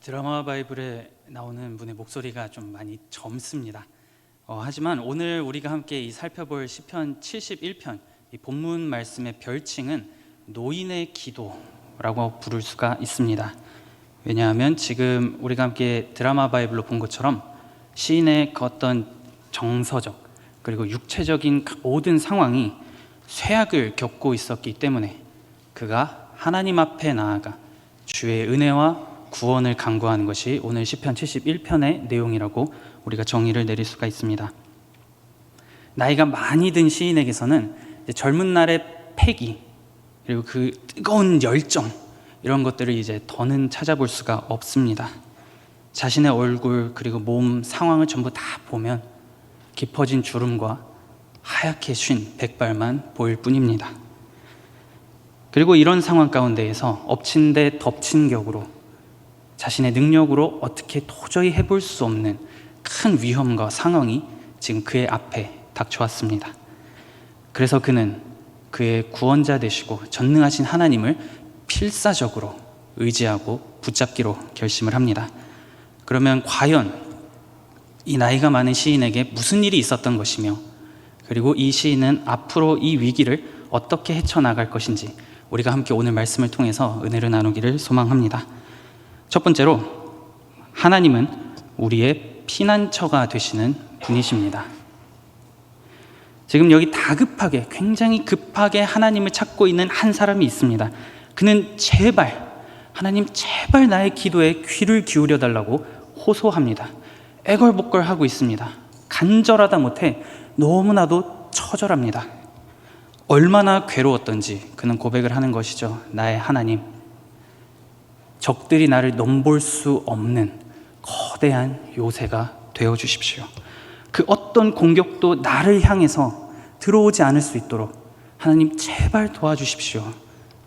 드라마 바이블에 나오는 분의 목소리가 좀 많이 젊습니다. 하지만 오늘 우리가 함께 살펴볼 시편 71편 이 본문 말씀의 별칭은 노인의 기도라고 부를 수가 있습니다. 왜냐하면 지금 우리가 함께 드라마 바이블로 본 것처럼 시인의 그 어떤 정서적 그리고 육체적인 모든 상황이 쇠약을 겪고 있었기 때문에 그가 하나님 앞에 나아가 주의 은혜와 구원을 간구하는 것이 오늘 시편 71편의 내용이라고 우리가 정의를 내릴 수가 있습니다. 나이가 많이 든 시인에게서는 젊은 날의 패기 그리고 그 뜨거운 열정 이런 것들을 이제 더는 찾아볼 수가 없습니다. 자신의 얼굴 그리고 몸 상황을 전부 다 보면 깊어진 주름과 하얗게 쉰 백발만 보일 뿐입니다. 그리고 이런 상황 가운데에서 엎친 데 덮친 격으로 자신의 능력으로 어떻게 도저히 해볼 수 없는 큰 위험과 상황이 지금 그의 앞에 닥쳐왔습니다. 그래서 그는 그의 구원자 되시고 전능하신 하나님을 필사적으로 의지하고 붙잡기로 결심을 합니다. 그러면 과연 이 나이가 많은 시인에게 무슨 일이 있었던 것이며 그리고 이 시인은 앞으로 이 위기를 어떻게 헤쳐나갈 것인지 우리가 함께 오늘 말씀을 통해서 은혜를 나누기를 소망합니다. 첫 번째로 하나님은 우리의 피난처가 되시는 분이십니다. 지금 여기 다급하게 굉장히 급하게 하나님을 찾고 있는 한 사람이 있습니다. 그는 하나님 제발 나의 기도에 귀를 기울여 달라고 호소합니다. 애걸복걸하고 있습니다. 간절하다 못해 너무나도 처절합니다. 얼마나 괴로웠던지 그는 고백을 하는 것이죠. 나의 하나님, 적들이 나를 넘볼 수 없는 거대한 요새가 되어주십시오. 그 어떤 공격도 나를 향해서 들어오지 않을 수 있도록 하나님 제발 도와주십시오.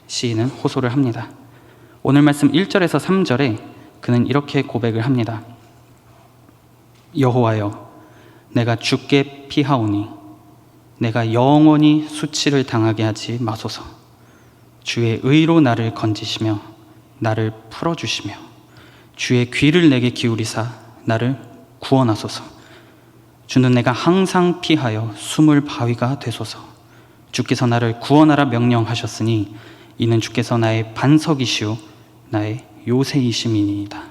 시인은 호소를 합니다. 오늘 말씀 1절에서 3절에 그는 이렇게 고백을 합니다. 여호와여, 내가 주께 피하오니 내가 영원히 수치를 당하게 하지 마소서. 주의 의로 나를 건지시며 나를 풀어주시며 주의 귀를 내게 기울이사 나를 구원하소서. 주는 내가 항상 피하여 숨을 바위가 되소서. 주께서 나를 구원하라 명령하셨으니 이는 주께서 나의 반석이시오 나의 요새이심이니이다.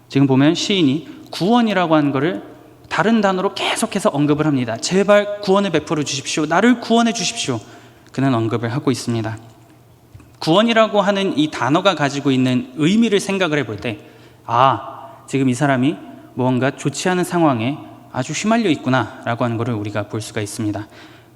지금 보면 시인이 구원이라고 하는 것을 다른 단어로 계속해서 언급을 합니다. 제발 구원을 베풀어 주십시오. 나를 구원해 주십시오. 그는 언급을 하고 있습니다. 구원이라고 하는 이 단어가 가지고 있는 의미를 생각을 해볼 때 지금 이 사람이 무언가 좋지 않은 상황에 아주 휘말려 있구나 라고 하는 것을 우리가 볼 수가 있습니다.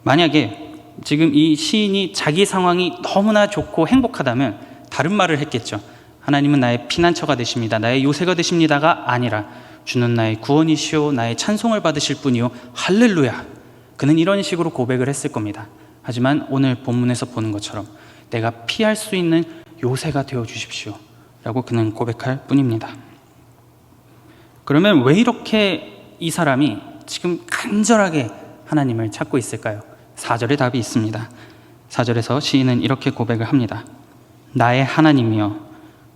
만약에 지금 이 시인이 자기 상황이 너무나 좋고 행복하다면 다른 말을 했겠죠. 하나님은 나의 피난처가 되십니다. 나의 요새가 되십니다가 아니라 주는 나의 구원이시오 나의 찬송을 받으실 분이요 할렐루야. 그는 이런 식으로 고백을 했을 겁니다. 하지만 오늘 본문에서 보는 것처럼 내가 피할 수 있는 요새가 되어 주십시오 라고 그는 고백할 뿐입니다. 그러면 왜 이렇게 이 사람이 지금 간절하게 하나님을 찾고 있을까요? 4절에 답이 있습니다. 4절에서 시인은 이렇게 고백을 합니다. 나의 하나님이여,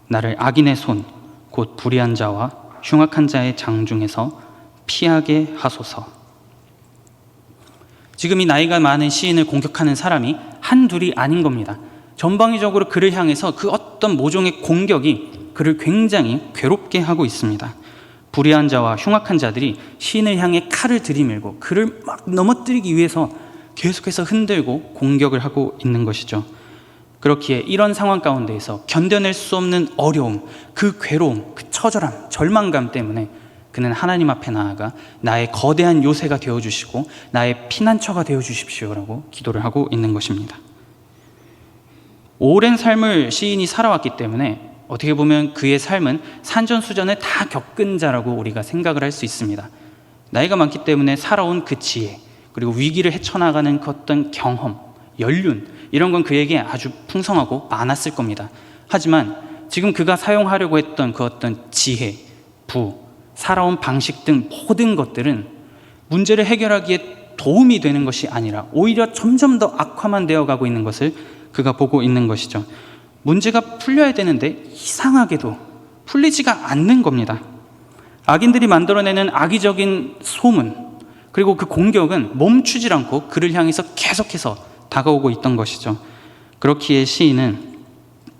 나를 악인의 손 곧 불의한 자와 흉악한 자의 장중에서 피하게 하소서. 지금 이 나이가 많은 시인을 공격하는 사람이 한둘이 아닌 겁니다. 전방위적으로 그를 향해서 그 어떤 모종의 공격이 그를 굉장히 괴롭게 하고 있습니다. 불의한 자와 흉악한 자들이 시인을 향해 칼을 들이밀고 그를 막 넘어뜨리기 위해서 계속해서 흔들고 공격을 하고 있는 것이죠. 그렇기에 이런 상황 가운데에서 견뎌낼 수 없는 어려움, 그 괴로움, 그 처절함, 절망감 때문에 그는 하나님 앞에 나아가 나의 거대한 요새가 되어주시고 나의 피난처가 되어주십시오라고 기도를 하고 있는 것입니다. 오랜 삶을 시인이 살아왔기 때문에 어떻게 보면 그의 삶은 산전수전을 다 겪은 자라고 우리가 생각을 할 수 있습니다. 나이가 많기 때문에 살아온 그 지혜 그리고 위기를 헤쳐나가는 그 어떤 경험, 연륜 이런 건 그에게 아주 풍성하고 많았을 겁니다. 하지만 지금 그가 사용하려고 했던 그 어떤 지혜, 살아온 방식 등 모든 것들은 문제를 해결하기에 도움이 되는 것이 아니라 오히려 점점 더 악화만 되어가고 있는 것을 그가 보고 있는 것이죠. 문제가 풀려야 되는데 이상하게도 풀리지가 않는 겁니다. 악인들이 만들어내는 악의적인 소문, 그리고 그 공격은 멈추질 않고 그를 향해서 계속해서 다가오고 있던 것이죠. 그렇기에 시인은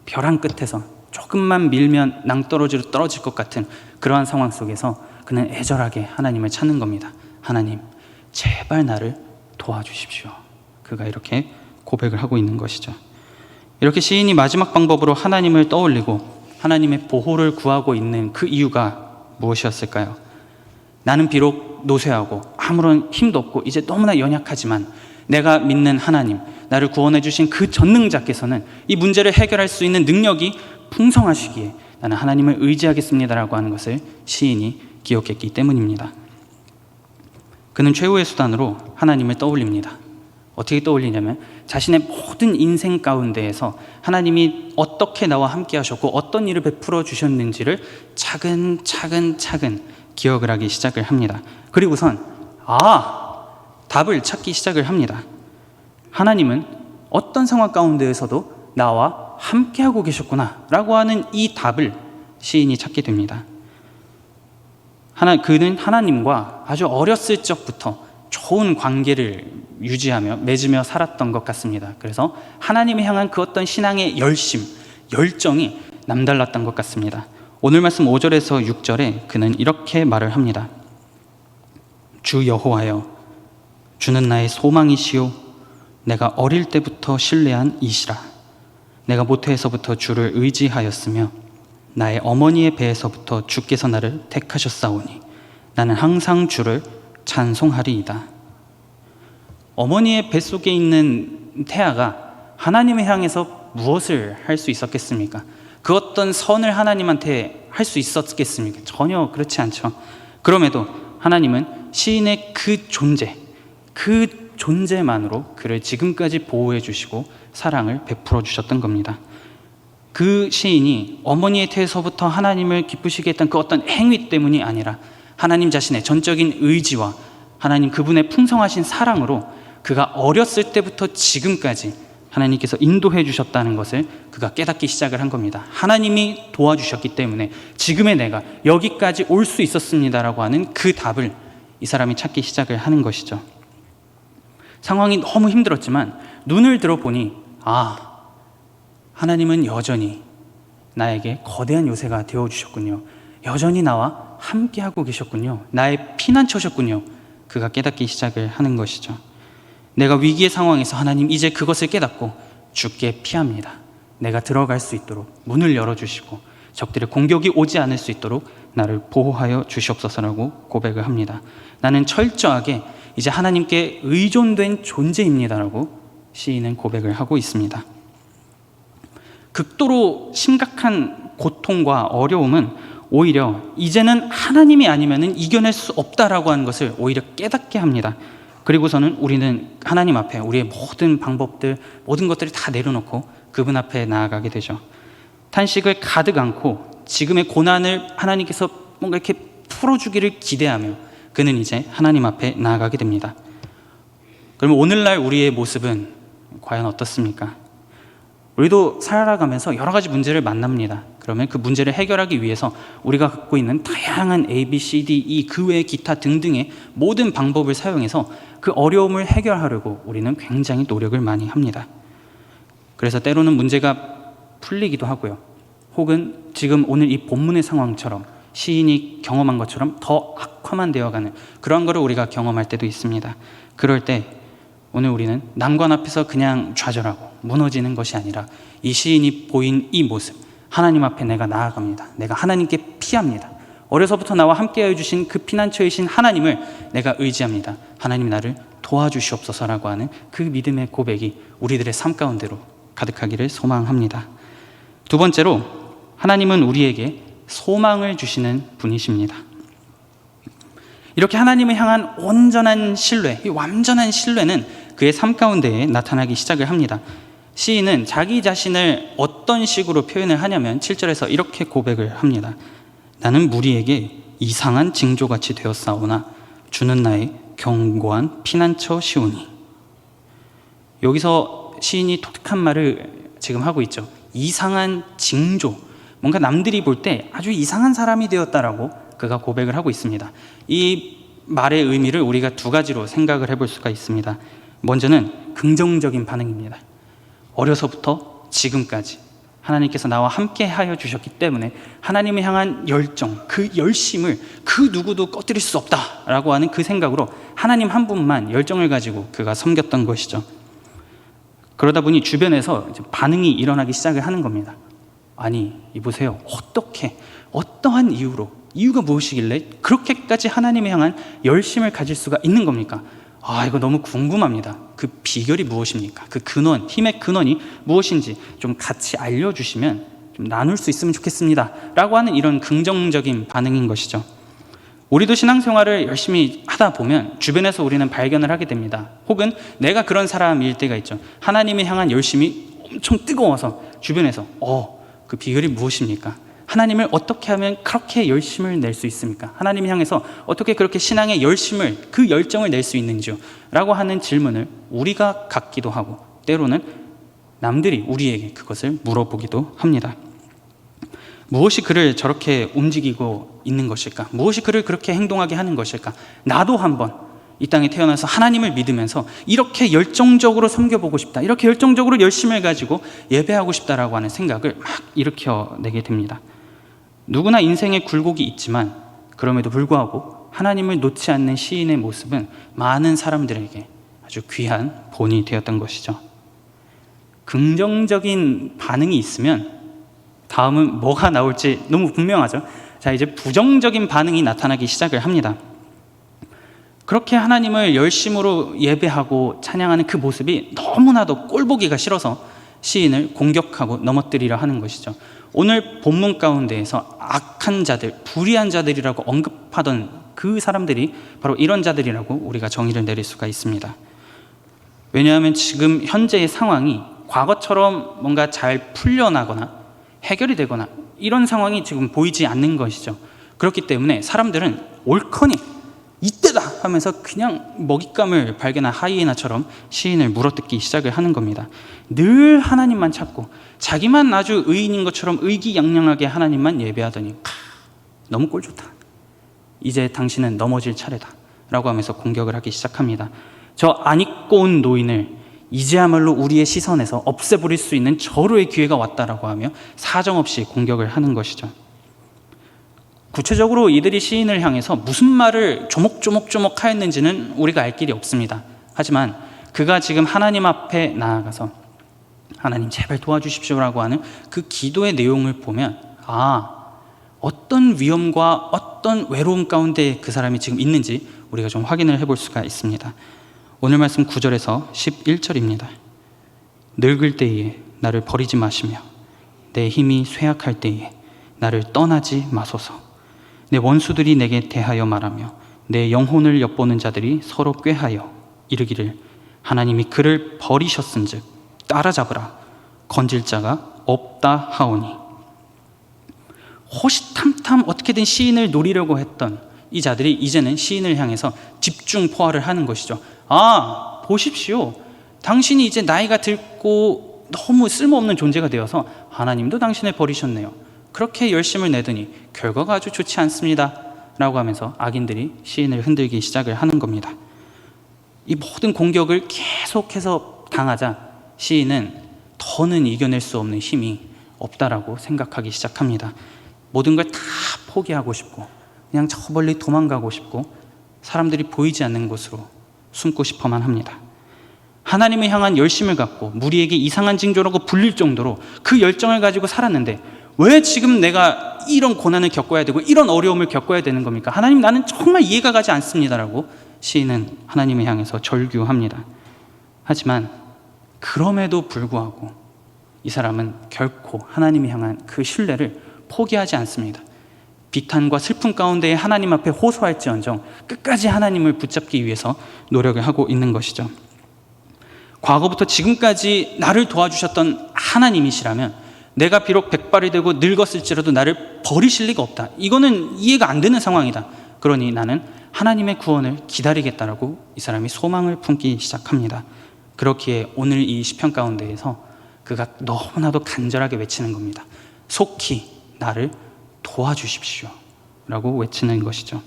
벼랑 끝에서 조금만 밀면 낭떠러지로 떨어질 것 같은 그러한 상황 속에서 그는 애절하게 하나님을 찾는 겁니다. 하나님, 제발 나를 도와주십시오. 그가 이렇게 고백을 하고 있는 것이죠. 이렇게 시인이 마지막 방법으로 하나님을 떠올리고 하나님의 보호를 구하고 있는 그 이유가 무엇이었을까요? 나는 비록 노쇠하고 아무런 힘도 없고 이제 너무나 연약하지만 내가 믿는 하나님, 나를 구원해 주신 그 전능자께서는 이 문제를 해결할 수 있는 능력이 풍성하시기에 나는 하나님을 의지하겠습니다라고 하는 것을 시인이 기억했기 때문입니다. 그는 최후의 수단으로 하나님을 떠올립니다. 어떻게 떠올리냐면 자신의 모든 인생 가운데에서 하나님이 어떻게 나와 함께 하셨고 어떤 일을 베풀어 주셨는지를 차근차근 기억을 하기 시작을 합니다. 그리고선 답을 찾기 시작을 합니다. 하나님은 어떤 상황 가운데에서도 나와 함께하고 계셨구나 라고 하는 이 답을 시인이 찾게 됩니다. 그는 하나님과 아주 어렸을 적부터 좋은 관계를 유지하며 맺으며 살았던 것 같습니다. 그래서 하나님을 향한 그 어떤 신앙의 열정이 남달랐던 것 같습니다. 오늘 말씀 5절에서 6절에 그는 이렇게 말을 합니다. 주 여호와여, 주는 나의 소망이시요 내가 어릴 때부터 신뢰한 이시라. 내가 모태에서부터 주를 의지하였으며 나의 어머니의 배에서부터 주께서 나를 택하셨사오니 나는 항상 주를 찬송하리이다. 어머니의 뱃속에 있는 태아가 하나님을 향해서 무엇을 할 수 있었겠습니까? 그 어떤 선을 하나님한테 할 수 있었겠습니까? 전혀 그렇지 않죠. 그럼에도 하나님은 시인의 그 존재만으로 그를 지금까지 보호해 주시고 사랑을 베풀어 주셨던 겁니다. 그 시인이 어머니의 태에서부터 하나님을 기쁘시게 했던 그 어떤 행위 때문이 아니라 하나님 자신의 전적인 의지와 하나님 그분의 풍성하신 사랑으로 그가 어렸을 때부터 지금까지 하나님께서 인도해 주셨다는 것을 그가 깨닫기 시작을 한 겁니다. 하나님이 도와주셨기 때문에 지금의 내가 여기까지 올 수 있었습니다라고 하는 그 답을 이 사람이 찾기 시작을 하는 것이죠. 상황이 너무 힘들었지만 눈을 들어보니 하나님은 여전히 나에게 거대한 요새가 되어주셨군요. 여전히 나와 함께하고 계셨군요. 나의 피난처셨군요. 그가 깨닫기 시작을 하는 것이죠. 내가 위기의 상황에서 하나님 이제 그것을 깨닫고 주께 피합니다. 내가 들어갈 수 있도록 문을 열어주시고 적들의 공격이 오지 않을 수 있도록 나를 보호하여 주시옵소서라고 고백을 합니다. 나는 철저하게 이제 하나님께 의존된 존재입니다라고 시인은 고백을 하고 있습니다. 극도로 심각한 고통과 어려움은 오히려 이제는 하나님이 아니면 이겨낼 수 없다라고 하는 것을 오히려 깨닫게 합니다. 그리고서는 우리는 하나님 앞에 우리의 모든 방법들, 모든 것들을 다 내려놓고 그분 앞에 나아가게 되죠. 탄식을 가득 안고 지금의 고난을 하나님께서 뭔가 이렇게 풀어주기를 기대하며 그는 이제 하나님 앞에 나아가게 됩니다. 그러면 오늘날 우리의 모습은 과연 어떻습니까? 우리도 살아가면서 여러 가지 문제를 만납니다. 그러면 그 문제를 해결하기 위해서 우리가 갖고 있는 다양한 A, B, C, D, E 그 외의 기타 등등의 모든 방법을 사용해서 그 어려움을 해결하려고 우리는 굉장히 노력을 많이 합니다. 그래서 때로는 문제가 풀리기도 하고요. 혹은 지금 오늘 이 본문의 상황처럼 시인이 경험한 것처럼 더 악화만 되어가는 그런 거를 우리가 경험할 때도 있습니다. 그럴 때 오늘 우리는 난관 앞에서 그냥 좌절하고 무너지는 것이 아니라 이 시인이 보인 이 모습, 하나님 앞에 내가 나아갑니다. 내가 하나님께 피합니다. 어려서부터 나와 함께하여 주신 그 피난처이신 하나님을 내가 의지합니다. 하나님 나를 도와주시옵소서라고 하는 그 믿음의 고백이 우리들의 삶 가운데로 가득하기를 소망합니다. 두 번째로 하나님은 우리에게 소망을 주시는 분이십니다. 이렇게 하나님을 향한 온전한 신뢰, 이 완전한 신뢰는 그의 삶 가운데에 나타나기 시작을 합니다. 시인은 자기 자신을 어떤 식으로 표현을 하냐면 7절에서 이렇게 고백을 합니다. 나는 무리에게 이상한 징조같이 되었사오나 주는 나의 견고한 피난처시오니. 여기서 시인이 독특한 말을 지금 하고 있죠. 이상한 징조, 뭔가 남들이 볼 때 아주 이상한 사람이 되었다라고 그가 고백을 하고 있습니다. 이 말의 의미를 우리가 두 가지로 생각을 해볼 수가 있습니다. 먼저는 긍정적인 반응입니다. 어려서부터 지금까지 하나님께서 나와 함께 하여 주셨기 때문에 하나님을 향한 열정, 그 열심을 그 누구도 꺼뜨릴 수 없다라고 하는 그 생각으로 하나님 한 분만 열정을 가지고 그가 섬겼던 것이죠. 그러다 보니 주변에서 이제 반응이 일어나기 시작을 하는 겁니다. 아니, 이보세요. 어떻게, 어떠한 이유가 무엇이길래 그렇게까지 하나님을 향한 열심을 가질 수가 있는 겁니까? 이거 너무 궁금합니다. 그 비결이 무엇입니까? 그 근원, 힘의 근원이 무엇인지 좀 같이 알려주시면 좀 나눌 수 있으면 좋겠습니다 라고 하는 이런 긍정적인 반응인 것이죠. 우리도 신앙생활을 열심히 하다 보면 주변에서 우리는 발견을 하게 됩니다. 혹은 내가 그런 사람일 때가 있죠. 하나님을 향한 열심이 엄청 뜨거워서 주변에서 그 비결이 무엇입니까? 하나님을 어떻게 하면 그렇게 열심을 낼 수 있습니까? 하나님을 향해서 어떻게 그렇게 신앙의 열심을, 그 열정을 낼 수 있는지요? 라고 하는 질문을 우리가 갖기도 하고 때로는 남들이 우리에게 그것을 물어보기도 합니다. 무엇이 그를 저렇게 움직이고 있는 것일까? 무엇이 그를 그렇게 행동하게 하는 것일까? 나도 한번 이 땅에 태어나서 하나님을 믿으면서 이렇게 열정적으로 섬겨보고 싶다, 이렇게 열정적으로 열심을 가지고 예배하고 싶다라고 하는 생각을 막 일으켜내게 됩니다. 누구나 인생에 굴곡이 있지만 그럼에도 불구하고 하나님을 놓지 않는 시인의 모습은 많은 사람들에게 아주 귀한 본이 되었던 것이죠. 긍정적인 반응이 있으면 다음은 뭐가 나올지 너무 분명하죠. 자, 이제 부정적인 반응이 나타나기 시작을 합니다. 그렇게 하나님을 열심으로 예배하고 찬양하는 그 모습이 너무나도 꼴보기가 싫어서 시인을 공격하고 넘어뜨리려 하는 것이죠. 오늘 본문 가운데에서 악한 자들, 불의한 자들이라고 언급하던 그 사람들이 바로 이런 자들이라고 우리가 정의를 내릴 수가 있습니다. 왜냐하면 지금 현재의 상황이 과거처럼 뭔가 잘 풀려나거나 해결이 되거나 이런 상황이 지금 보이지 않는 것이죠. 그렇기 때문에 사람들은 옳거니 이때다 하면서 그냥 먹잇감을 발견한 하이에나처럼 시인을 물어뜯기 시작을 하는 겁니다. 늘 하나님만 찾고 자기만 아주 의인인 것처럼 의기양양하게 하나님만 예배하더니 너무 꼴 좋다, 이제 당신은 넘어질 차례다 라고 하면서 공격을 하기 시작합니다. 저 안 입고 온 노인을 이제야말로 우리의 시선에서 없애버릴 수 있는 절호의 기회가 왔다라고 하며 사정없이 공격을 하는 것이죠. 구체적으로 이들이 시인을 향해서 무슨 말을 조목조목 하였는지는 우리가 알 길이 없습니다. 하지만 그가 지금 하나님 앞에 나아가서 하나님 제발 도와주십시오라고 하는 그 기도의 내용을 보면 어떤 위험과 어떤 외로움 가운데 그 사람이 지금 있는지 우리가 좀 확인을 해볼 수가 있습니다. 오늘 말씀 9절에서 11절입니다. 늙을 때에 나를 버리지 마시며 내 힘이 쇠약할 때에 나를 떠나지 마소서. 내 원수들이 내게 대하여 말하며 내 영혼을 엿보는 자들이 서로 꾀하여 이르기를 하나님이 그를 버리셨은즉 따라잡으라, 건질 자가 없다 하오니. 호시탐탐 어떻게든 시인을 노리려고 했던 이 자들이 이제는 시인을 향해서 집중 포화를 하는 것이죠. 보십시오, 당신이 이제 나이가 들고 너무 쓸모없는 존재가 되어서 하나님도 당신을 버리셨네요. 그렇게 열심을 내더니 결과가 아주 좋지 않습니다 라고 하면서 악인들이 시인을 흔들기 시작을 하는 겁니다. 이 모든 공격을 계속해서 당하자 시인은 더는 이겨낼 수 없는 힘이 없다라고 생각하기 시작합니다. 모든 걸 다 포기하고 싶고 그냥 저 멀리 도망가고 싶고 사람들이 보이지 않는 곳으로 숨고 싶어만 합니다. 하나님을 향한 열심을 갖고 무리에게 이상한 징조라고 불릴 정도로 그 열정을 가지고 살았는데 왜 지금 내가 이런 고난을 겪어야 되고 이런 어려움을 겪어야 되는 겁니까? 하나님, 나는 정말 이해가 가지 않습니다라고 시인은 하나님을 향해서 절규합니다. 하지만 그럼에도 불구하고 이 사람은 결코 하나님을 향한 그 신뢰를 포기하지 않습니다. 비탄과 슬픔 가운데 하나님 앞에 호소할지언정 끝까지 하나님을 붙잡기 위해서 노력을 하고 있는 것이죠. 과거부터 지금까지 나를 도와주셨던 하나님이시라면 내가 비록 백발이 되고 늙었을지라도 나를 버리실 리가 없다, 이거는 이해가 안 되는 상황이다. 그러니 나는 하나님의 구원을 기다리겠다라고 이 사람이 소망을 품기 시작합니다. 그렇기에 오늘 이 시편 가운데에서 그가 너무나도 간절하게 외치는 겁니다. 속히 나를 도와주십시오 라고 외치는 것이죠.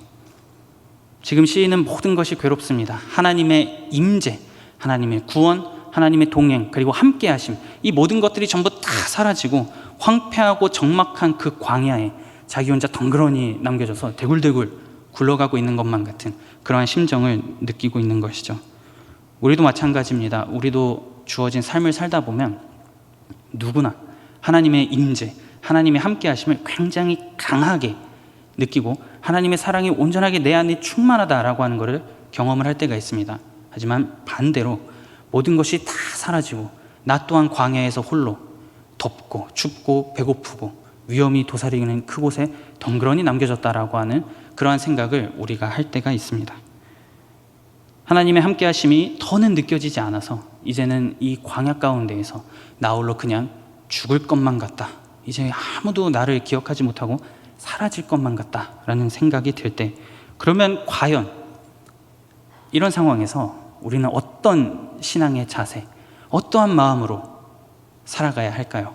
지금 시인은 모든 것이 괴롭습니다. 하나님의 임재, 하나님의 구원, 하나님의 동행, 그리고 함께하심, 이 모든 것들이 전부 다 사라지고 황폐하고 적막한 그 광야에 자기 혼자 덩그러니 남겨져서 대굴대굴 굴러가고 있는 것만 같은 그러한 심정을 느끼고 있는 것이죠. 우리도 마찬가지입니다. 우리도 주어진 삶을 살다 보면 누구나 하나님의 임재, 하나님의 함께하심을 굉장히 강하게 느끼고 하나님의 사랑이 온전하게 내 안에 충만하다라고 하는 것을 경험을 할 때가 있습니다. 하지만 반대로 모든 것이 다 사라지고 나 또한 광야에서 홀로 덥고 춥고 배고프고 위험이 도사리는 그곳에 덩그러니 남겨졌다라고 하는 그러한 생각을 우리가 할 때가 있습니다. 하나님의 함께하심이 더는 느껴지지 않아서 이제는 이 광야 가운데에서 나 홀로 그냥 죽을 것만 같다, 이제 아무도 나를 기억하지 못하고 사라질 것만 같다라는 생각이 들 때, 그러면 과연 이런 상황에서 우리는 어떤 신앙의 자세, 어떠한 마음으로 살아가야 할까요?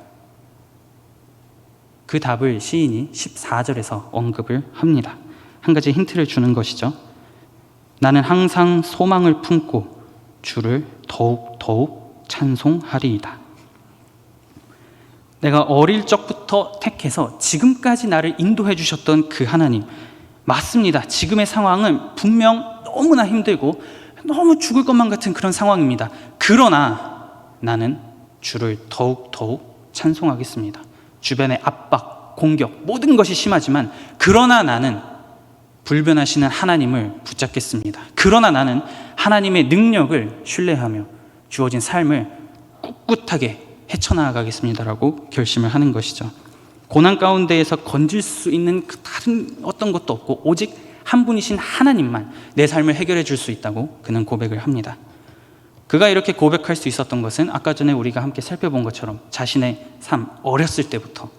그 답을 시인이 14절에서 언급을 합니다. 한 가지 힌트를 주는 것이죠. 나는 항상 소망을 품고 주를 더욱 찬송하리이다. 내가 어릴 적부터 택해서 지금까지 나를 인도해 주셨던 그 하나님, 맞습니다. 지금의 상황은 분명 너무나 힘들고 너무 죽을 것만 같은 그런 상황입니다. 그러나 나는 주를 더욱 찬송하겠습니다. 주변의 압박, 공격, 모든 것이 심하지만 그러나 나는 불변하시는 하나님을 붙잡겠습니다. 그러나 나는 하나님의 능력을 신뢰하며 주어진 삶을 꿋꿋하게 헤쳐나가겠습니다라고 결심을 하는 것이죠. 고난 가운데에서 건질 수 있는 그 다른 어떤 것도 없고 오직 한 분이신 하나님만 내 삶을 해결해 줄 수 있다고 그는 고백을 합니다. 그가 이렇게 고백할 수 있었던 것은 아까 전에 우리가 함께 살펴본 것처럼 자신의 삶, 어렸을 때부터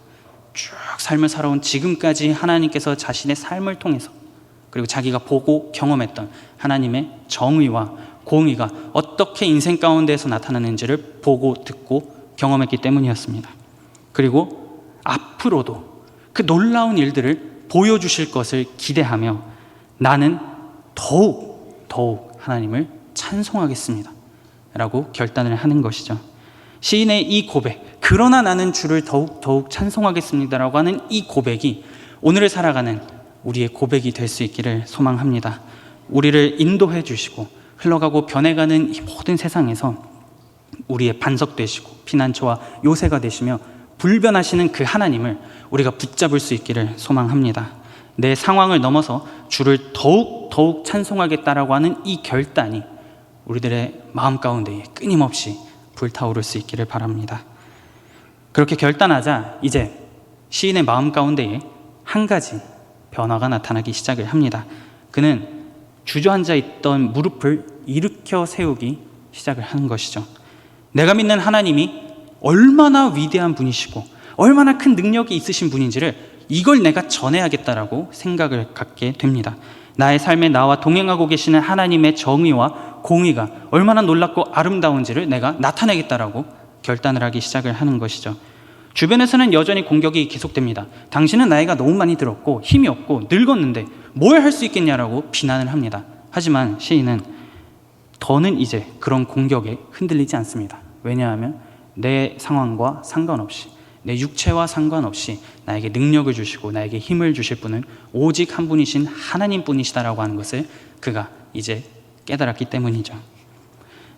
쭉 삶을 살아온 지금까지 하나님께서 자신의 삶을 통해서 그리고 자기가 보고 경험했던 하나님의 정의와 공의가 어떻게 인생 가운데에서 나타나는지를 보고 듣고 경험했기 때문이었습니다. 그리고 앞으로도 그 놀라운 일들을 보여주실 것을 기대하며 나는 더욱 하나님을 찬송하겠습니다 라고 결단을 하는 것이죠. 시인의 이 고백, 그러나 나는 주를 더욱 찬송하겠습니다 라고 하는 이 고백이 오늘을 살아가는 우리의 고백이 될 수 있기를 소망합니다. 우리를 인도해 주시고 흘러가고 변해가는 이 모든 세상에서 우리의 반석 되시고 피난처와 요새가 되시며 불변하시는 그 하나님을 우리가 붙잡을 수 있기를 소망합니다. 내 상황을 넘어서 주를 더욱 찬송하겠다라고 하는 이 결단이 우리들의 마음 가운데에 끊임없이 불타오를 수 있기를 바랍니다. 그렇게 결단하자 이제 시인의 마음 가운데에 한 가지 변화가 나타나기 시작을 합니다. 그는 주저앉아 있던 무릎을 일으켜 세우기 시작을 하는 것이죠. 내가 믿는 하나님이 얼마나 위대한 분이시고 얼마나 큰 능력이 있으신 분인지를 이걸 내가 전해야겠다라고 생각을 갖게 됩니다. 나의 삶에 나와 동행하고 계시는 하나님의 정의와 공의가 얼마나 놀랍고 아름다운지를 내가 나타내겠다라고 결단을 하기 시작을 하는 것이죠. 주변에서는 여전히 공격이 계속됩니다. 당신은 나이가 너무 많이 들었고 힘이 없고 늙었는데 뭘 할 수 있겠냐라고 비난을 합니다. 하지만 시인은 더는 이제 그런 공격에 흔들리지 않습니다. 왜냐하면 내 상황과 상관없이, 내 육체와 상관없이 나에게 능력을 주시고 나에게 힘을 주실 분은 오직 한 분이신 하나님뿐이시다라고 하는 것을 그가 이제 깨달았기 때문이죠.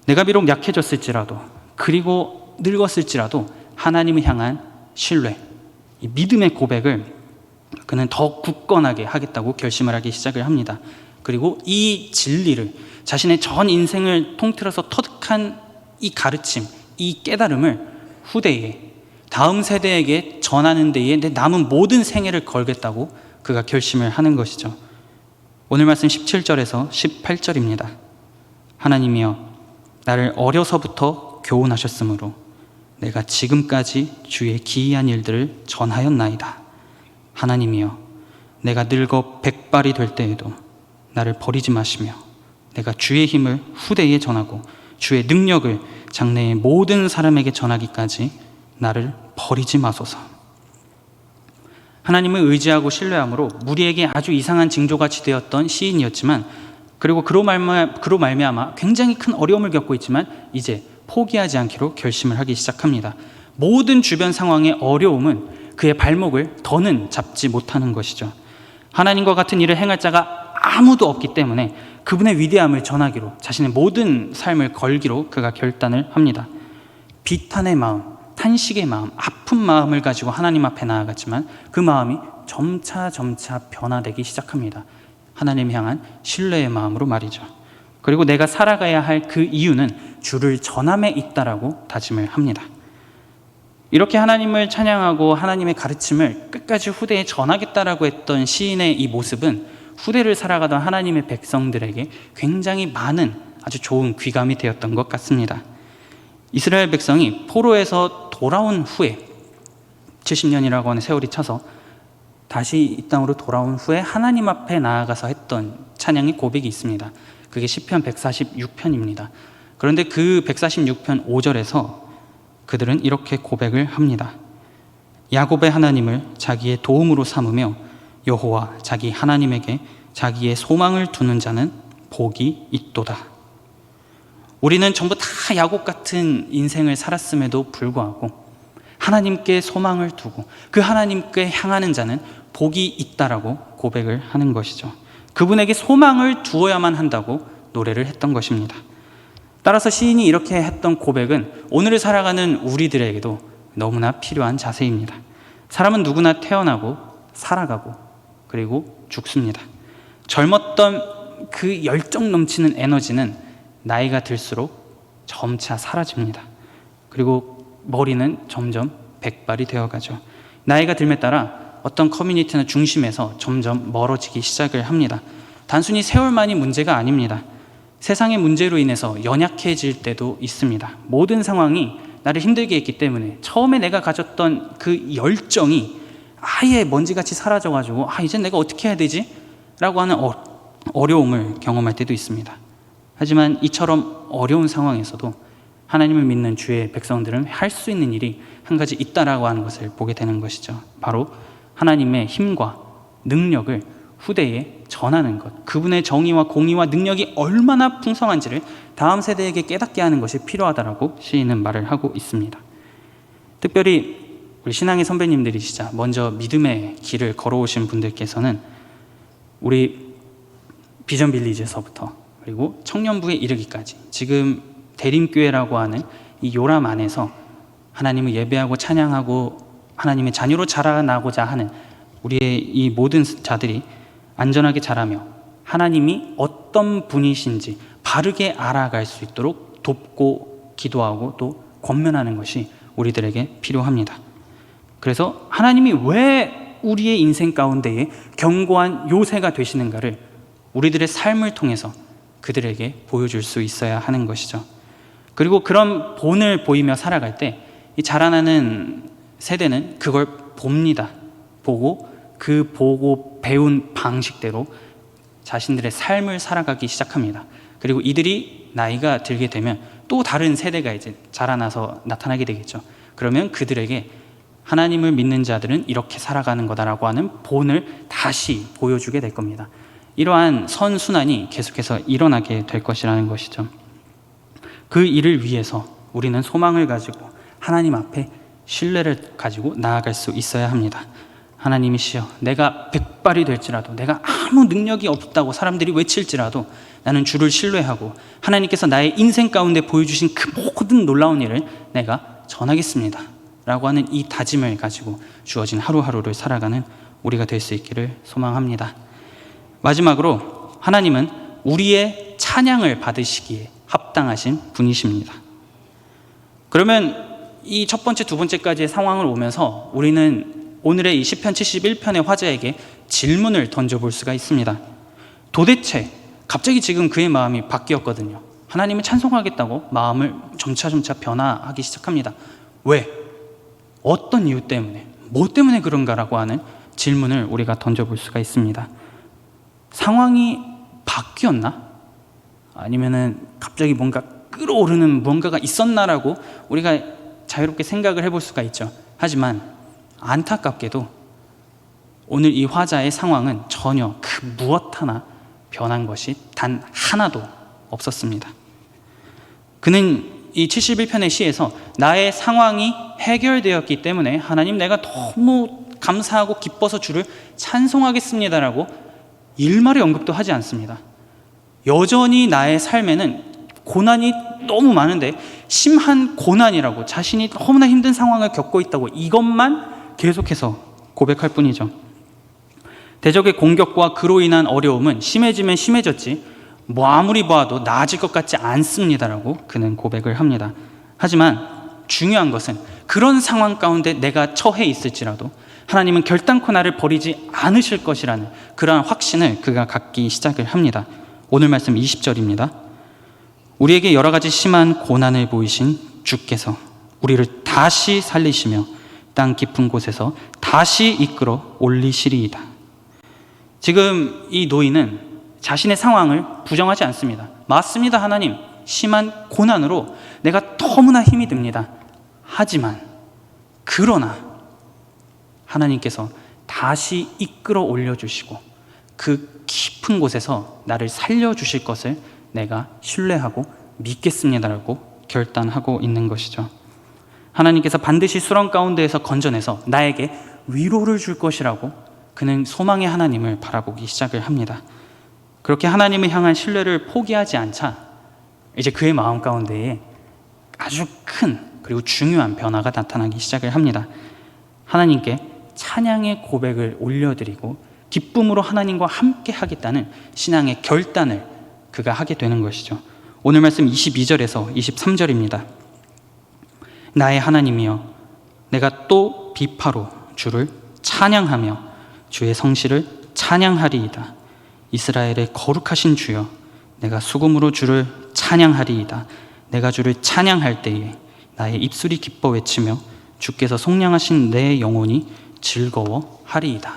내가 비록 약해졌을지라도 그리고 늙었을지라도 하나님을 향한 신뢰, 이 믿음의 고백을 그는 더 굳건하게 하겠다고 결심을 하기 시작을 합니다. 그리고 이 진리를, 자신의 전 인생을 통틀어서 터득한 이 가르침, 이 깨달음을 후대에, 다음 세대에게 전하는 데에 내 남은 모든 생애를 걸겠다고 그가 결심을 하는 것이죠. 오늘 말씀 17절에서 18절입니다. 하나님이여, 나를 어려서부터 교훈하셨으므로 내가 지금까지 주의 기이한 일들을 전하였나이다. 하나님이여, 내가 늙어 백발이 될 때에도 나를 버리지 마시며 내가 주의 힘을 후대에 전하고 주의 능력을 장래의 모든 사람에게 전하기까지 나를 버리지 마소서. 하나님을 의지하고 신뢰함으로 무리에게 아주 이상한 징조같이 되었던 시인이었지만, 그리고 그로 말미암아 굉장히 큰 어려움을 겪고 있지만 이제 포기하지 않기로 결심을 하기 시작합니다. 모든 주변 상황의 어려움은 그의 발목을 더는 잡지 못하는 것이죠. 하나님과 같은 일을 행할 자가 아무도 없기 때문에 그분의 위대함을 전하기로, 자신의 모든 삶을 걸기로 그가 결단을 합니다. 비탄의 마음, 탄식의 마음, 아픈 마음을 가지고 하나님 앞에 나아갔지만 그 마음이 점차 변화되기 시작합니다. 하나님 향한 신뢰의 마음으로 말이죠. 그리고 내가 살아가야 할 그 이유는 주를 전함에 있다라고 다짐을 합니다. 이렇게 하나님을 찬양하고 하나님의 가르침을 끝까지 후대에 전하겠다라고 했던 시인의 이 모습은 후대를 살아가던 하나님의 백성들에게 굉장히 많은 아주 좋은 귀감이 되었던 것 같습니다. 이스라엘 백성이 포로에서 돌아온 후에 70년이라고 하는 세월이 차서 다시 이 땅으로 돌아온 후에 하나님 앞에 나아가서 했던 찬양의 고백이 있습니다. 그게 시편 146편입니다. 그런데 그 146편 5절에서 그들은 이렇게 고백을 합니다. 야곱의 하나님을 자기의 도움으로 삼으며 여호와 자기 하나님에게 자기의 소망을 두는 자는 복이 있도다. 우리는 전부 다 야곱 같은 인생을 살았음에도 불구하고 하나님께 소망을 두고 그 하나님께 향하는 자는 복이 있다라고 고백을 하는 것이죠. 그분에게 소망을 두어야만 한다고 노래를 했던 것입니다. 따라서 시인이 이렇게 했던 고백은 오늘을 살아가는 우리들에게도 너무나 필요한 자세입니다. 사람은 누구나 태어나고 살아가고 그리고 죽습니다. 젊었던 그 열정 넘치는 에너지는 나이가 들수록 점차 사라집니다. 그리고 머리는 점점 백발이 되어가죠. 나이가 들에 따라 어떤 커뮤니티나 중심에서 점점 멀어지기 시작을 합니다. 단순히 세월만이 문제가 아닙니다. 세상의 문제로 인해서 연약해질 때도 있습니다. 모든 상황이 나를 힘들게 했기 때문에 처음에 내가 가졌던 그 열정이 아예 먼지같이 사라져가지고 이제 내가 어떻게 해야 되지? 라고 하는 어려움을 경험할 때도 있습니다. 하지만 이처럼 어려운 상황에서도 하나님을 믿는 주의 백성들은 할 수 있는 일이 한 가지 있다라고 하는 것을 보게 되는 것이죠. 바로 하나님의 힘과 능력을 후대에 전하는 것, 그분의 정의와 공의와 능력이 얼마나 풍성한지를 다음 세대에게 깨닫게 하는 것이 필요하다라고 시인은 말을 하고 있습니다. 특별히 우리 신앙의 선배님들이시자 먼저 믿음의 길을 걸어오신 분들께서는 우리 비전 빌리지에서부터 그리고 청년부에 이르기까지 지금 대림교회라고 하는 이 요람 안에서 하나님을 예배하고 찬양하고 하나님의 자녀로 자라나고자 하는 우리의 이 모든 자들이 안전하게 자라며 하나님이 어떤 분이신지 바르게 알아갈 수 있도록 돕고 기도하고 또 권면하는 것이 우리들에게 필요합니다. 그래서 하나님이 왜 우리의 인생 가운데에 견고한 요새가 되시는가를 우리들의 삶을 통해서 그들에게 보여줄 수 있어야 하는 것이죠. 그리고 그런 본을 보이며 살아갈 때 이 자라나는 세대는 그걸 봅니다. 보고 배운 방식대로 자신들의 삶을 살아가기 시작합니다. 그리고 이들이 나이가 들게 되면 또 다른 세대가 이제 자라나서 나타나게 되겠죠. 그러면 그들에게 하나님을 믿는 자들은 이렇게 살아가는 거다라고 하는 본을 다시 보여주게 될 겁니다. 이러한 선순환이 계속해서 일어나게 될 것이라는 것이죠. 그 일을 위해서 우리는 소망을 가지고 하나님 앞에 신뢰를 가지고 나아갈 수 있어야 합니다. 하나님이시여, 내가 백발이 될지라도, 내가 아무 능력이 없다고 사람들이 외칠지라도 나는 주를 신뢰하고 하나님께서 나의 인생 가운데 보여주신 그 모든 놀라운 일을 내가 전하겠습니다 라고 하는 이 다짐을 가지고 주어진 하루하루를 살아가는 우리가 될 수 있기를 소망합니다. 마지막으로 하나님은 우리의 찬양을 받으시기에 합당하신 분이십니다. 그러면 이 첫 번째, 두 번째까지의 상황을 오면서 우리는 오늘의 이 시편 71편의 화자에게 질문을 던져볼 수가 있습니다. 도대체 갑자기 지금 그의 마음이 바뀌었거든요. 하나님을 찬송하겠다고 마음을 점차 변화하기 시작합니다. 왜? 어떤 이유 때문에? 뭐 때문에 그런가라고 하는 질문을 우리가 던져볼 수가 있습니다. 상황이 바뀌었나? 아니면은 갑자기 뭔가 끌어오르는 무언가가 있었나라고 우리가 자유롭게 생각을 해볼 수가 있죠. 하지만 안타깝게도 오늘 이 화자의 상황은 전혀 그 무엇 하나 변한 것이 단 하나도 없었습니다. 그는 이 71편의 시에서 나의 상황이 해결되었기 때문에 하나님, 내가 너무 감사하고 기뻐서 주를 찬송하겠습니다라고 일말의 언급도 하지 않습니다. 여전히 나의 삶에는 고난이 너무 많은데 심한 고난이라고, 자신이 너무나 힘든 상황을 겪고 있다고 이것만 계속해서 고백할 뿐이죠. 대적의 공격과 그로 인한 어려움은 심해지면 심해졌지 아무리 보아도 나아질 것 같지 않습니다라고 그는 고백을 합니다. 하지만 중요한 것은 그런 상황 가운데 내가 처해 있을지라도 하나님은 결단코 나를 버리지 않으실 것이라는 그러한 확신을 그가 갖기 시작을 합니다. 오늘 말씀 20절입니다. 우리에게 여러 가지 심한 고난을 보이신 주께서 우리를 다시 살리시며 땅 깊은 곳에서 다시 이끌어 올리시리이다. 지금 이 노인은 자신의 상황을 부정하지 않습니다. 맞습니다, 하나님. 심한 고난으로 내가 너무나 힘이 듭니다. 하지만 그러나 하나님께서 다시 이끌어 올려주시고 그 깊은 곳에서 나를 살려주실 것을 내가 신뢰하고 믿겠습니다라고 결단하고 있는 것이죠. 하나님께서 반드시 수렁 가운데에서 건져내서 나에게 위로를 줄 것이라고 그는 소망의 하나님을 바라보기 시작을 합니다. 그렇게 하나님을 향한 신뢰를 포기하지 않자 이제 그의 마음 가운데에 아주 큰 그리고 중요한 변화가 나타나기 시작을 합니다. 하나님께 찬양의 고백을 올려드리고 기쁨으로 하나님과 함께 하겠다는 신앙의 결단을 그가 하게 되는 것이죠. 오늘 말씀 22절에서 23절입니다. 나의 하나님이여, 내가 또 비파로 주를 찬양하며 주의 성실을 찬양하리이다. 이스라엘의 거룩하신 주여, 내가 수금으로 주를 찬양하리이다. 내가 주를 찬양할 때에 나의 입술이 기뻐 외치며 주께서 속량하신 내 영혼이 즐거워하리이다.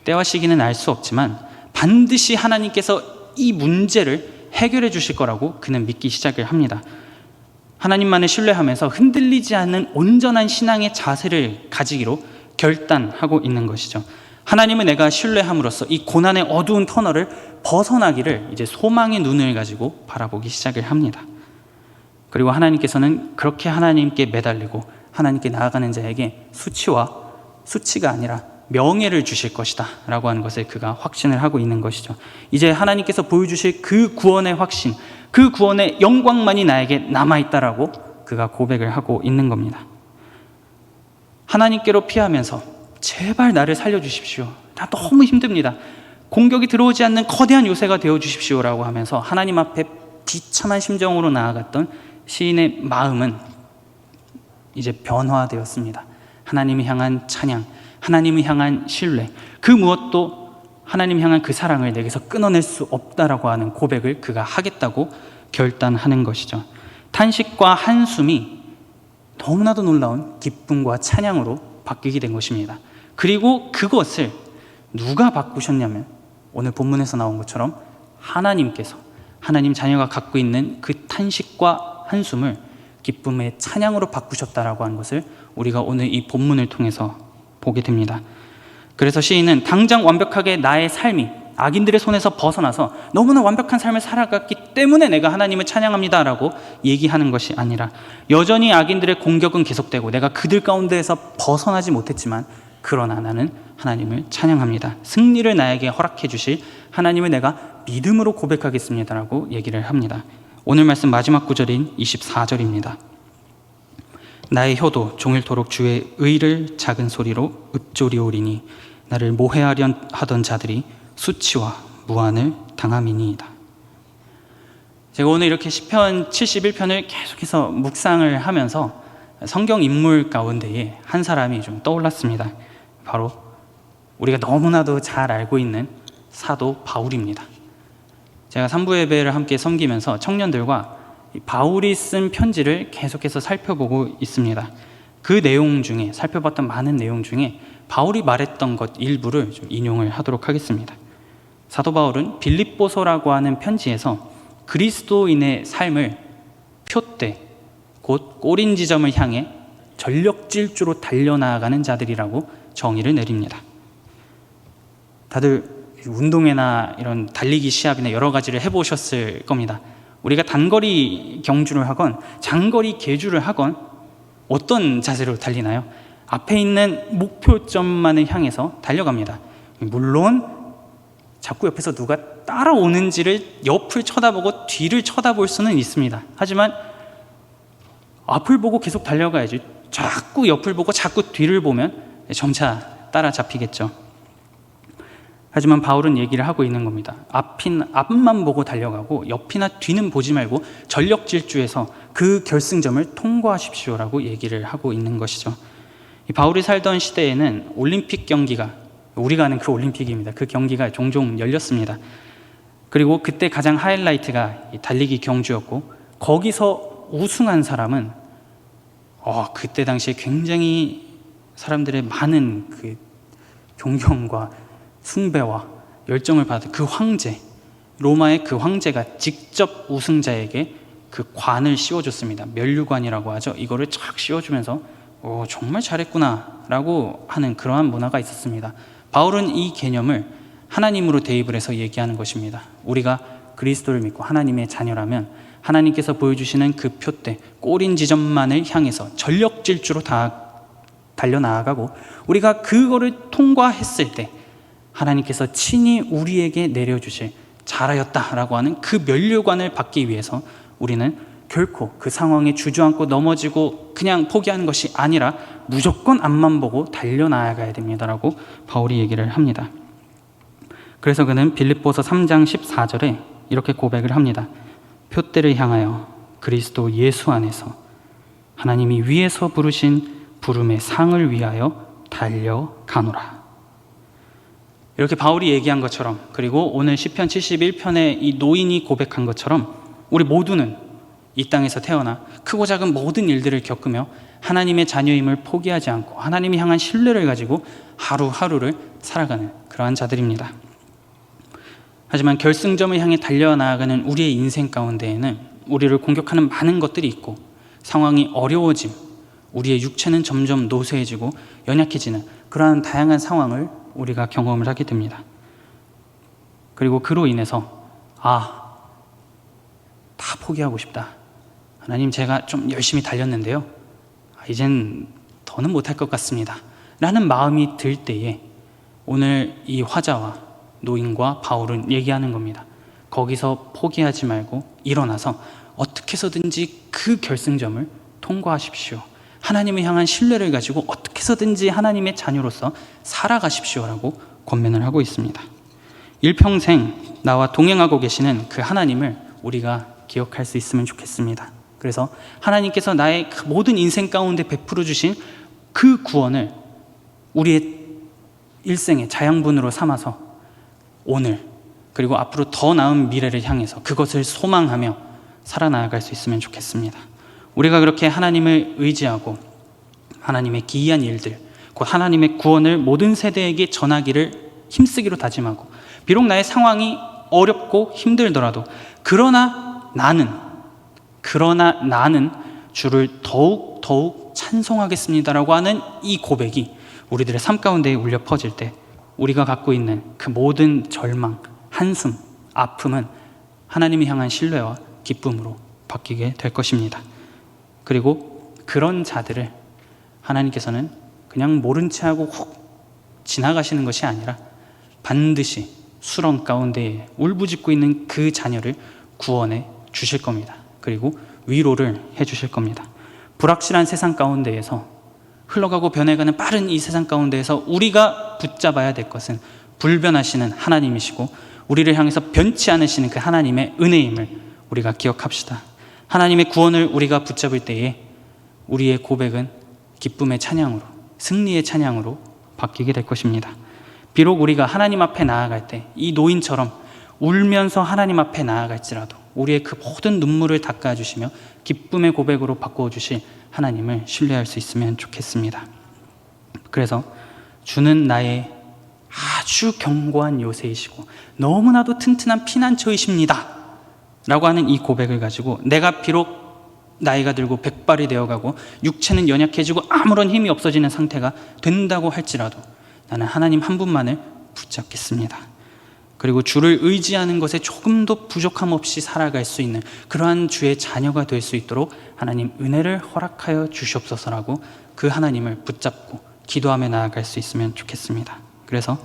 때와 시기는 알 수 없지만 반드시 하나님께서 이 문제를 해결해 주실 거라고 그는 믿기 시작을 합니다. 하나님만을 신뢰하면서 흔들리지 않는 온전한 신앙의 자세를 가지기로 결단하고 있는 것이죠. 하나님을 내가 신뢰함으로써 이 고난의 어두운 터널을 벗어나기를 이제 소망의 눈을 가지고 바라보기 시작을 합니다. 그리고 하나님께서는 그렇게 하나님께 매달리고 하나님께 나아가는 자에게 수치가 아니라 명예를 주실 것이다 라고 하는 것을 그가 확신을 하고 있는 것이죠. 이제 하나님께서 보여주실 그 구원의 확신, 그 구원의 영광만이 나에게 남아있다라고 그가 고백을 하고 있는 겁니다. 하나님께로 피하면서 제발 나를 살려주십시오. 나 너무 힘듭니다. 공격이 들어오지 않는 거대한 요새가 되어주십시오라고 하면서 하나님 앞에 비참한 심정으로 나아갔던 시인의 마음은 이제 변화되었습니다. 하나님을 향한 찬양, 하나님을 향한 신뢰, 그 무엇도 하나님 향한 그 사랑을 내게서 끊어낼 수 없다라고 하는 고백을 그가 하겠다고 결단하는 것이죠. 탄식과 한숨이 너무나도 놀라운 기쁨과 찬양으로 바뀌게 된 것입니다. 그리고 그것을 누가 바꾸셨냐면 오늘 본문에서 나온 것처럼 하나님께서, 하나님 자녀가 갖고 있는 그 탄식과 한숨을 기쁨의 찬양으로 바꾸셨다라고 하는 것을 우리가 오늘 이 본문을 통해서 보게 됩니다. 그래서 시인은 당장 완벽하게 나의 삶이 악인들의 손에서 벗어나서 너무나 완벽한 삶을 살아갔기 때문에 내가 하나님을 찬양합니다라고 얘기하는 것이 아니라 여전히 악인들의 공격은 계속되고 내가 그들 가운데에서 벗어나지 못했지만 그러나 나는 하나님을 찬양합니다. 승리를 나에게 허락해 주실 하나님을 내가 믿음으로 고백하겠습니다라고 얘기를 합니다. 오늘 말씀 마지막 구절인 24절입니다. 나의 혀도 종일토록 주의 의를 작은 소리로 읊조리오리니 나를 모해하려 하던 자들이 수치와 무한을 당함이니이다. 제가 오늘 이렇게 시편 71편을 계속해서 묵상을 하면서 성경 인물 가운데에 한 사람이 좀 떠올랐습니다. 바로 우리가 너무나도 잘 알고 있는 사도 바울입니다. 제가 3부 예배를 함께 섬기면서 청년들과 바울이 쓴 편지를 계속해서 살펴보고 있습니다. 그 내용 중에, 살펴봤던 많은 내용 중에 바울이 말했던 것 일부를 좀 인용을 하도록 하겠습니다. 사도 바울은 빌립보서라고 하는 편지에서 그리스도인의 삶을 표대, 곧 꼬린 지점을 향해 전력질주로 달려나가는 자들이라고 정의를 내립니다. 다들 운동회나 이런 달리기 시합이나 여러 가지를 해보셨을 겁니다. 우리가 단거리 경주를 하건 장거리 계주를 하건 어떤 자세로 달리나요? 앞에 있는 목표점만을 향해서 달려갑니다. 물론 자꾸 옆에서 누가 따라오는지를 옆을 쳐다보고 뒤를 쳐다볼 수는 있습니다. 하지만 앞을 보고 계속 달려가야지 자꾸 옆을 보고 자꾸 뒤를 보면 점차 따라잡히겠죠. 하지만 바울은 얘기를 하고 있는 겁니다. 앞만 보고 달려가고 옆이나 뒤는 보지 말고 전력 질주해서 그 결승점을 통과하십시오라고 얘기를 하고 있는 것이죠. 이 바울이 살던 시대에는 올림픽 경기가, 우리가 아는 그 올림픽입니다. 그 경기가 종종 열렸습니다. 그리고 그때 가장 하이라이트가 달리기 경주였고, 거기서 우승한 사람은 그때 당시에 굉장히 사람들의 많은 그 존경과 숭배와 열정을 받은 그 황제, 로마의 그 황제가 직접 우승자에게 그 관을 씌워줬습니다. 면류관이라고 하죠. 이거를 쫙 씌워주면서 정말 잘했구나 라고 하는 그러한 문화가 있었습니다. 바울은 이 개념을 하나님으로 대입을 해서 얘기하는 것입니다. 우리가 그리스도를 믿고 하나님의 자녀라면 하나님께서 보여주시는 그 표대, 꼬린 지점만을 향해서 전력 질주로 다 달려나가고, 우리가 그거를 통과했을 때 하나님께서 친히 우리에게 내려주실 잘하였다라고 하는 그 면류관을 받기 위해서 우리는 결코 그 상황에 주저앉고 넘어지고 그냥 포기하는 것이 아니라 무조건 앞만 보고 달려나가야 됩니다라고 바울이 얘기를 합니다. 그래서 그는 빌립보서 3장 14절에 이렇게 고백을 합니다. 표대를 향하여 그리스도 예수 안에서 하나님이 위에서 부르신 부름의 상을 위하여 달려가노라. 이렇게 바울이 얘기한 것처럼, 그리고 오늘 시편 71편의 이 노인이 고백한 것처럼, 우리 모두는 이 땅에서 태어나 크고 작은 모든 일들을 겪으며 하나님의 자녀임을 포기하지 않고 하나님이 향한 신뢰를 가지고 하루하루를 살아가는 그러한 자들입니다. 하지만 결승점을 향해 달려나가는 우리의 인생 가운데에는 우리를 공격하는 많은 것들이 있고, 상황이 어려워짐, 우리의 육체는 점점 노쇠해지고 연약해지는 그러한 다양한 상황을 우리가 경험을 하게 됩니다. 그리고 그로 인해서 다 포기하고 싶다. 하나님, 제가 좀 열심히 달렸는데요, 이젠 더는 못할 것 같습니다 라는 마음이 들 때에 오늘 이 화자와 노인과 바울은 얘기하는 겁니다. 거기서 포기하지 말고 일어나서 어떻게 해서든지 그 결승점을 통과하십시오. 하나님을 향한 신뢰를 가지고 어떻게 해서든지 하나님의 자녀로서 살아가십시오라고 권면을 하고 있습니다. 일평생 나와 동행하고 계시는 그 하나님을 우리가 기억할 수 있으면 좋겠습니다. 그래서 하나님께서 나의 그 모든 인생 가운데 베풀어 주신 그 구원을 우리의 일생의 자양분으로 삼아서 오늘 그리고 앞으로 더 나은 미래를 향해서 그것을 소망하며 살아나갈 수 있으면 좋겠습니다. 우리가 그렇게 하나님을 의지하고 하나님의 기이한 일들, 곧 하나님의 구원을 모든 세대에게 전하기를 힘쓰기로 다짐하고, 비록 나의 상황이 어렵고 힘들더라도 그러나 나는 주를 더욱 찬송하겠습니다라고 하는 이 고백이 우리들의 삶 가운데 울려 퍼질 때 우리가 갖고 있는 그 모든 절망, 한숨, 아픔은 하나님이 향한 신뢰와 기쁨으로 바뀌게 될 것입니다. 그리고 그런 자들을 하나님께서는 그냥 모른 채 하고 훅 지나가시는 것이 아니라 반드시 수렁 가운데에 울부짖고 있는 그 자녀를 구원해 주실 겁니다. 그리고 위로를 해 주실 겁니다. 불확실한 세상 가운데에서, 흘러가고 변해가는 빠른 이 세상 가운데에서 우리가 붙잡아야 될 것은 불변하시는 하나님이시고 우리를 향해서 변치 않으시는 그 하나님의 은혜임을 우리가 기억합시다. 하나님의 구원을 우리가 붙잡을 때에 우리의 고백은 기쁨의 찬양으로, 승리의 찬양으로 바뀌게 될 것입니다. 비록 우리가 하나님 앞에 나아갈 때 이 노인처럼 울면서 하나님 앞에 나아갈지라도 우리의 그 모든 눈물을 닦아주시며 기쁨의 고백으로 바꿔주실 하나님을 신뢰할 수 있으면 좋겠습니다. 그래서 주는 나의 아주 견고한 요새이시고 너무나도 튼튼한 피난처이십니다 라고 하는 이 고백을 가지고 내가 비록 나이가 들고 백발이 되어가고 육체는 연약해지고 아무런 힘이 없어지는 상태가 된다고 할지라도 나는 하나님 한 분만을 붙잡겠습니다. 그리고 주를 의지하는 것에 조금도 부족함 없이 살아갈 수 있는 그러한 주의 자녀가 될 수 있도록 하나님 은혜를 허락하여 주시옵소서라고 그 하나님을 붙잡고 기도하며 나아갈 수 있으면 좋겠습니다. 그래서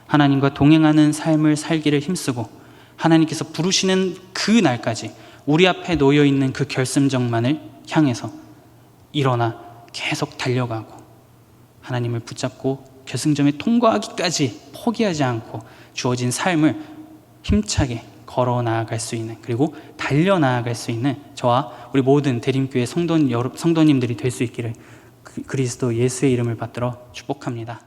하나님과 동행하는 삶을 살기를 힘쓰고 하나님께서 부르시는 그 날까지 우리 앞에 놓여 있는 그 결승점만을 향해서 일어나 계속 달려가고 하나님을 붙잡고 결승점에 통과하기까지 포기하지 않고 주어진 삶을 힘차게 걸어 나아갈 수 있는, 그리고 달려 나아갈 수 있는 저와 우리 모든 대림교회 성도님들이 될 수 있기를 그리스도 예수의 이름을 받들어 축복합니다.